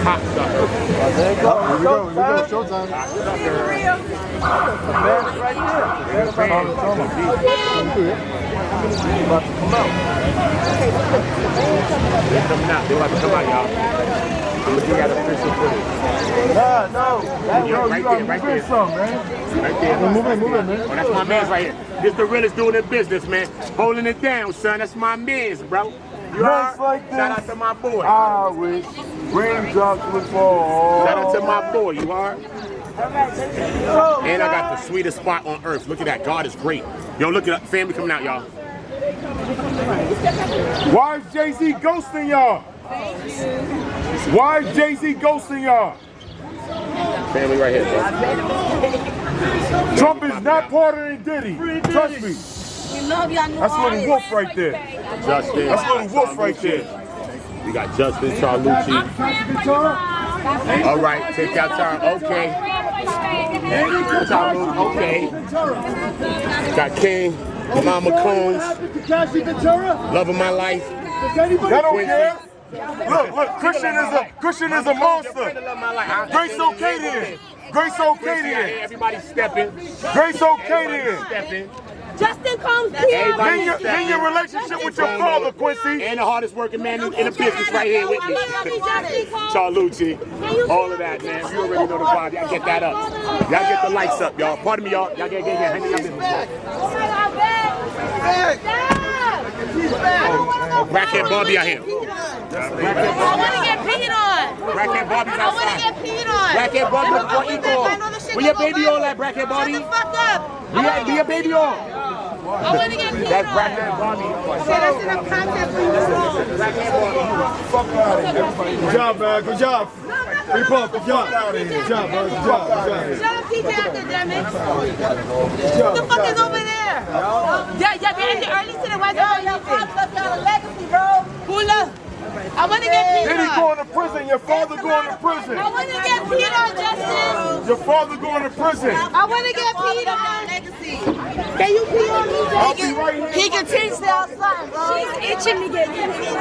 Cocksucker. There you go. Here we go. Showtime. The band's right there. The band's about to come out. They're coming out. They're about to come out, y'all. I'm gonna get official footage. Nah, no. Right there, right there. Some, man. Right there. Move it, man. Oh, that's my man's right here. This the realest doing the business, man. Holding it down, son. That's my man's, bro. You Nice heard? like this. Shout out to my boy. I wish raindrops would fall. Shout out to my boy, you heard? And I got the sweetest spot on earth. Look at that. God is great. Yo, look at that. Family coming out, y'all. Why is Jay-Z ghosting y'all? Why is Jay-Z ghosting y'all? Family right here, bro. Trump is not part of Diddy. Trust me. That's little wolf right there. Justin. That's little wolf right there. We got Justin, Charlucci. All right, take your time. Okay. Okay. Got King, Mama Combs. Love of my life. I don't care. Look, Christian is a monster. Grace okay then. Grace okay then. Everybody stepping. Grace okay then. Stepping. Justin comes here. In your relationship with your father, Quincy. And the hardest working man in the business right here with me. Charlucci. All of that, man. You already know the vibe. Y'all get that up. Y'all get the lights up, y'all. Pardon me, y'all. Y'all get hang in your business. Crackhead Bobby out here. I want to get peed on. Crackhead Bobby's outside. I want to get peed on. Crackhead Bobby, what you call? Where your baby all at, Crackhead Bobby? Shut the fuck up. Be your baby all. I want to get peed on. That's Crackhead Bobby. That's enough content for you. Fuck out of here. Good job, man. Good job. Good job. Good job, man. Good job. Shut up, TJ, after damn it. What the fuck is over there? Yeah, they ended early today. Why don't you got a legacy, bro? Pull up. I want to get peed on. Diddy going to prison. Your father going to prison. I want to get peed on, Justin. Your father going to prison. I want to get peed on. Legacy. Can you pee on me, I'll be right here. He can teach y'all something, bro. She's itching to get peed on.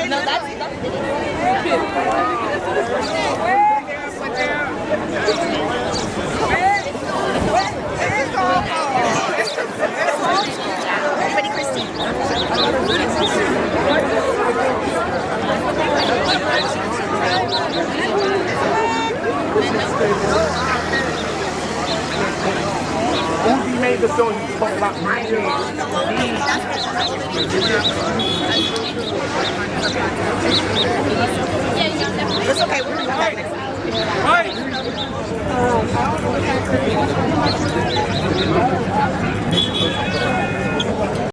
No, that's everybody, Christine. Uzi made the song you spoke about my name. It's okay, we're gonna go back next time.